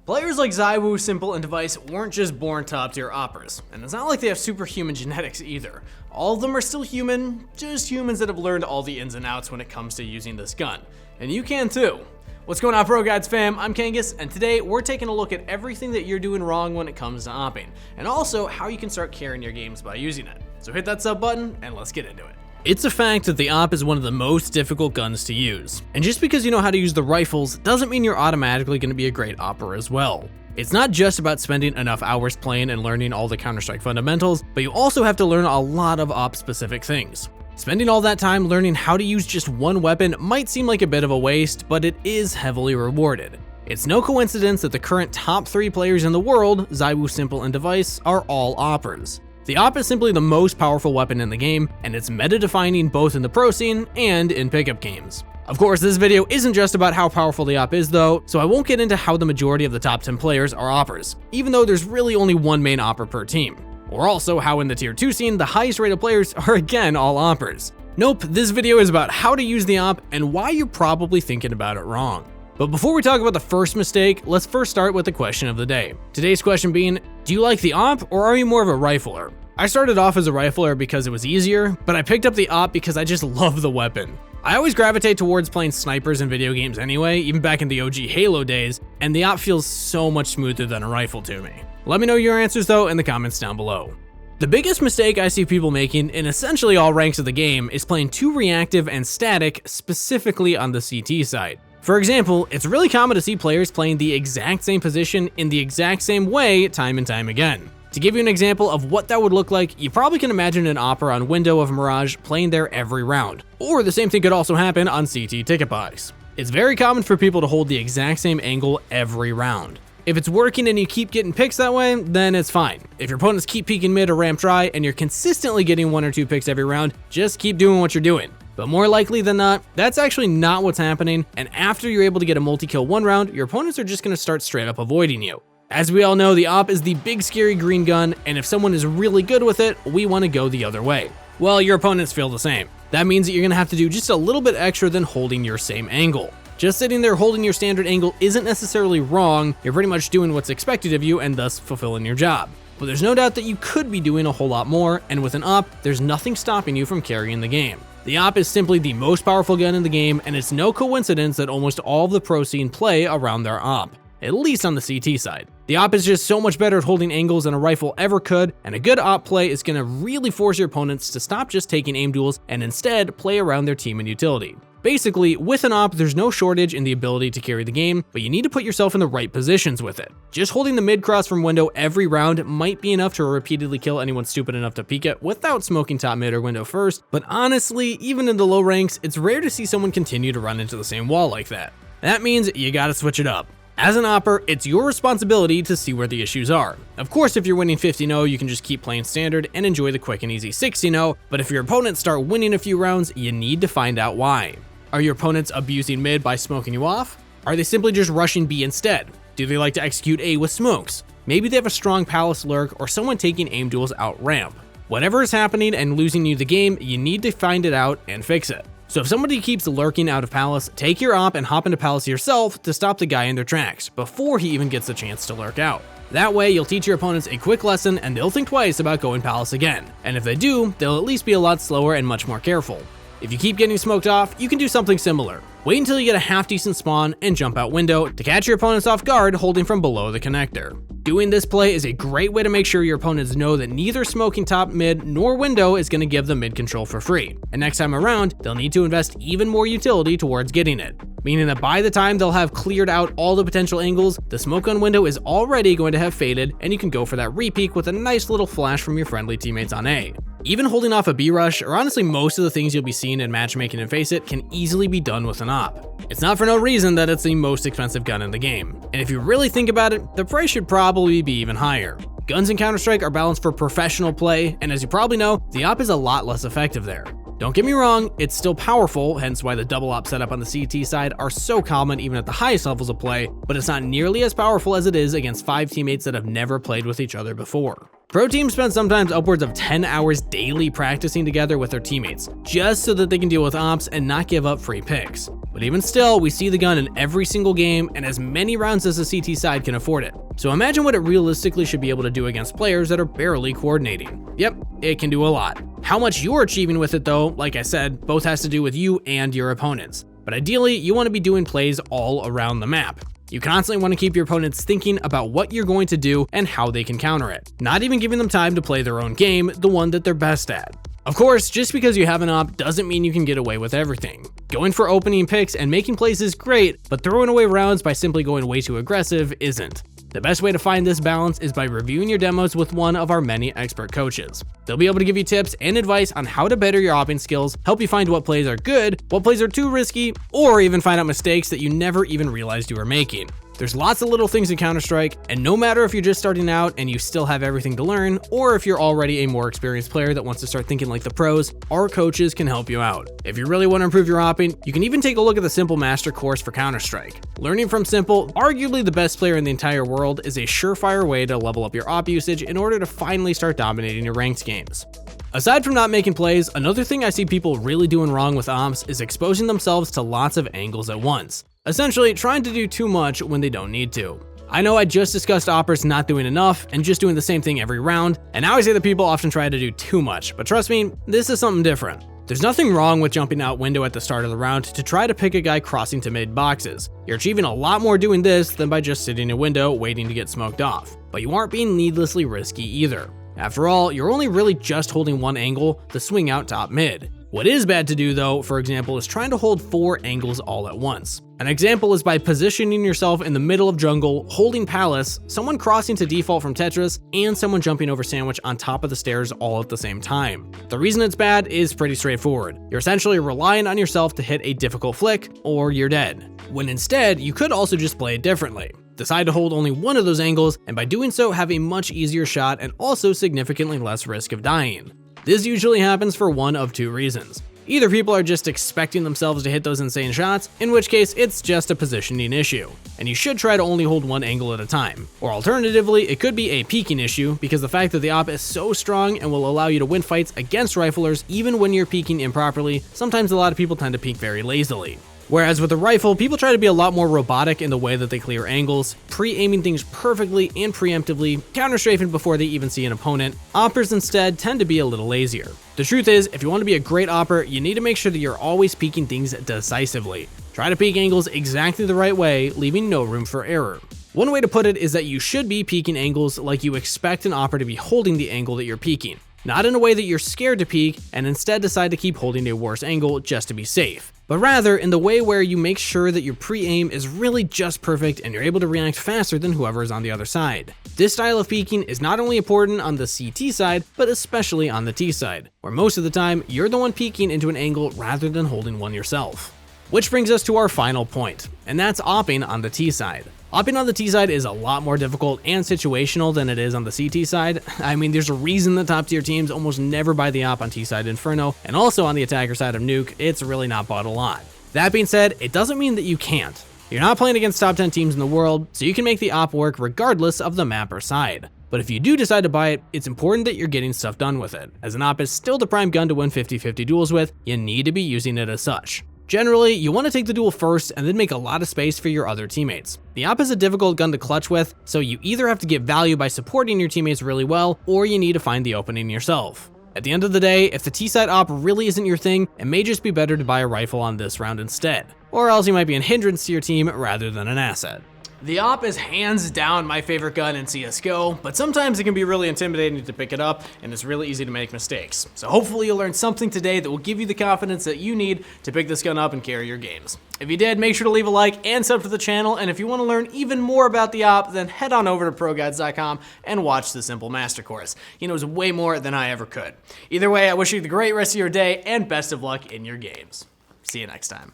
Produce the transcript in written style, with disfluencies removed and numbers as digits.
Players like ZywOo, Simple, and Device weren't just born top-tier oppers, and it's not like they have superhuman genetics either. All of them are still human, just humans that have learned all the ins and outs when it comes to using this gun. And you can too. What's going on, ProGuides fam? I'm Kangas, and today we're taking a look at everything that you're doing wrong when it comes to opping, and also how you can start carrying your games by using it. So hit that sub button, and let's get into it. It's a fact that the AWP is one of the most difficult guns to use. And just because you know how to use the rifles doesn't mean you're automatically going to be a great opper as well. It's not just about spending enough hours playing and learning all the Counter-Strike fundamentals, but you also have to learn a lot of AWP-specific things. Spending all that time learning how to use just one weapon might seem like a bit of a waste, but it is heavily rewarded. It's no coincidence that the current top 3 players in the world, ZywOo, Simple, and Device, are all oppers. The AWP is simply the most powerful weapon in the game, and it's meta-defining both in the pro scene and in pickup games. Of course, this video isn't just about how powerful the AWP is though, so I won't get into how the majority of the top 10 players are oppers, even though there's really only one main opper per team. Or also how in the tier 2 scene, the highest rated players are again all oppers. Nope, this video is about how to use the AWP and why you're probably thinking about it wrong. But before we talk about the first mistake, let's first start with the question of the day. Today's question being, do you like the AWP or are you more of a rifler? I started off as a rifler because it was easier, but I picked up the AWP because I just love the weapon. I always gravitate towards playing snipers in video games anyway, even back in the OG Halo days, and the AWP feels so much smoother than a rifle to me. Let me know your answers though in the comments down below. The biggest mistake I see people making in essentially all ranks of the game is playing too reactive and static, specifically on the CT side. For example, it's really common to see players playing the exact same position in the exact same way time and time again. To give you an example of what that would look like, you probably can imagine an opper on window of Mirage playing there every round. Or the same thing could also happen on CT Ticket Box. It's very common for people to hold the exact same angle every round. If it's working and you keep getting picks that way, then it's fine. If your opponents keep peeking mid or ramp dry and you're consistently getting 1 or 2 picks every round, just keep doing what you're doing. But more likely than not, that's actually not what's happening, and after you're able to get a multi-kill one round, your opponents are just going to start straight up avoiding you. As we all know, the AWP is the big scary green gun, and if someone is really good with it, we want to go the other way. Well, your opponents feel the same. That means that you're going to have to do just a little bit extra than holding your same angle. Just sitting there holding your standard angle isn't necessarily wrong, you're pretty much doing what's expected of you and thus fulfilling your job. But there's no doubt that you could be doing a whole lot more, and with an AWP, there's nothing stopping you from carrying the game. The AWP is simply the most powerful gun in the game, and it's no coincidence that almost all of the pro scene play around their AWP, at least on the CT side. The AWP is just so much better at holding angles than a rifle ever could, and a good AWP play is going to really force your opponents to stop just taking aim duels and instead play around their team and utility. Basically, with an AWP, there's no shortage in the ability to carry the game, but you need to put yourself in the right positions with it. Just holding the mid cross from window every round might be enough to repeatedly kill anyone stupid enough to peek it without smoking top mid or window first, but honestly, even in the low ranks, it's rare to see someone continue to run into the same wall like that. That means you gotta switch it up. As an opper, it's your responsibility to see where the issues are. Of course, if you're winning 50-0, you can just keep playing standard and enjoy the quick and easy 60-0, but if your opponents start winning a few rounds, you need to find out why. Are your opponents abusing mid by smoking you off? Are they simply just rushing B instead? Do they like to execute A with smokes? Maybe they have a strong palace lurk or someone taking aim duels out ramp. Whatever is happening and losing you the game, you need to find it out and fix it. So if somebody keeps lurking out of palace, take your AWP and hop into palace yourself to stop the guy in their tracks before he even gets the chance to lurk out. That way, you'll teach your opponents a quick lesson and they'll think twice about going palace again. And if they do, they'll at least be a lot slower and much more careful. If you keep getting smoked off, you can do something similar. Wait until you get a half-decent spawn and jump out window to catch your opponents off guard holding from below the connector. Doing this play is a great way to make sure your opponents know that neither smoking top, mid, nor window is going to give them mid control for free. And next time around, they'll need to invest even more utility towards getting it. Meaning that by the time they'll have cleared out all the potential angles, the smoke on window is already going to have faded and you can go for that repeak with a nice little flash from your friendly teammates on A. Even holding off a B rush, or honestly most of the things you'll be seeing in matchmaking and Face It, can easily be done with an AWP. It's not for no reason that it's the most expensive gun in the game. And if you really think about it, the price should probably be even higher. Guns in Counter-Strike are balanced for professional play, and as you probably know, the AWP is a lot less effective there. Don't get me wrong, it's still powerful, hence why the double AWP setup on the CT side are so common even at the highest levels of play, but it's not nearly as powerful as it is against 5 teammates that have never played with each other before. Pro teams spend sometimes upwards of 10 hours daily practicing together with their teammates, just so that they can deal with ops and not give up free picks. But even still, we see the gun in every single game and as many rounds as the CT side can afford it. So imagine what it realistically should be able to do against players that are barely coordinating. Yep, it can do a lot. How much you're achieving with it though, like I said, both has to do with you and your opponents. But ideally, you want to be doing plays all around the map. You constantly want to keep your opponents thinking about what you're going to do and how they can counter it, not even giving them time to play their own game, the one that they're best at. Of course, just because you have an op doesn't mean you can get away with everything. Going for opening picks and making plays is great, but throwing away rounds by simply going way too aggressive isn't. The best way to find this balance is by reviewing your demos with one of our many expert coaches. They'll be able to give you tips and advice on how to better your opping skills, help you find what plays are good, what plays are too risky, or even find out mistakes that you never even realized you were making. There's lots of little things in Counter-Strike, and no matter if you're just starting out and you still have everything to learn, or if you're already a more experienced player that wants to start thinking like the pros, our coaches can help you out. If you really want to improve your opping, you can even take a look at the Simple Master course for Counter-Strike. Learning from Simple, arguably the best player in the entire world, is a surefire way to level up your op usage in order to finally start dominating your ranked games. Aside from not making plays, another thing I see people really doing wrong with ops is exposing themselves to lots of angles at once. Essentially, trying to do too much when they don't need to. I know I just discussed oppers not doing enough and just doing the same thing every round, and now I say that people often try to do too much, but trust me, this is something different. There's nothing wrong with jumping out window at the start of the round to try to pick a guy crossing to mid boxes. You're achieving a lot more doing this than by just sitting in a window waiting to get smoked off, but you aren't being needlessly risky either. After all, you're only really just holding one angle, the swing out top mid. What is bad to do though, for example, is trying to hold 4 angles all at once. An example is by positioning yourself in the middle of jungle, holding palace, someone crossing to default from Tetris, and someone jumping over sandwich on top of the stairs all at the same time. The reason it's bad is pretty straightforward. You're essentially relying on yourself to hit a difficult flick, or you're dead. When instead, you could also just play it differently. Decide to hold only one of those angles, and by doing so have a much easier shot and also significantly less risk of dying. This usually happens for one of 2 reasons. Either people are just expecting themselves to hit those insane shots, in which case it's just a positioning issue, and you should try to only hold one angle at a time. Or alternatively, it could be a peeking issue, because the fact that the op is so strong and will allow you to win fights against riflers even when you're peeking improperly, sometimes a lot of people tend to peek very lazily. Whereas with a rifle, people try to be a lot more robotic in the way that they clear angles, pre-aiming things perfectly and preemptively, counter-strafing before they even see an opponent. Oppers instead tend to be a little lazier. The truth is, if you want to be a great opper, you need to make sure that you're always peeking things decisively. Try to peek angles exactly the right way, leaving no room for error. One way to put it is that you should be peeking angles like you expect an opper to be holding the angle that you're peeking, not in a way that you're scared to peek and instead decide to keep holding a worse angle just to be safe, but rather in the way where you make sure that your pre-aim is really just perfect and you're able to react faster than whoever is on the other side. This style of peeking is not only important on the CT side, but especially on the T side, where most of the time you're the one peeking into an angle rather than holding one yourself. Which brings us to our final point, and that's opping on the T side. Opping on the T side is a lot more difficult and situational than it is on the CT side. I mean, there's a reason the top tier teams almost never buy the op on T side Inferno, and also on the attacker side of Nuke, it's really not bought a lot. That being said, it doesn't mean that you can't. You're not playing against top 10 teams in the world, so you can make the op work regardless of the map or side. But if you do decide to buy it, it's important that you're getting stuff done with it. As an op is still the prime gun to win 50-50 duels with, you need to be using it as such. Generally, you want to take the duel first and then make a lot of space for your other teammates. The op is a difficult gun to clutch with, so you either have to get value by supporting your teammates really well, or you need to find the opening yourself. At the end of the day, if the T-side op really isn't your thing, it may just be better to buy a rifle on this round instead, or else you might be a hindrance to your team rather than an asset. The op is hands down my favorite gun in CSGO, but sometimes it can be really intimidating to pick it up, and it's really easy to make mistakes. So hopefully you'll learn something today that will give you the confidence that you need to pick this gun up and carry your games. If you did, make sure to leave a like and sub to the channel, and if you want to learn even more about the op, then head on over to ProGuides.com and watch the Simple Master course. He knows way more than I ever could. Either way, I wish you the great rest of your day and best of luck in your games. See you next time.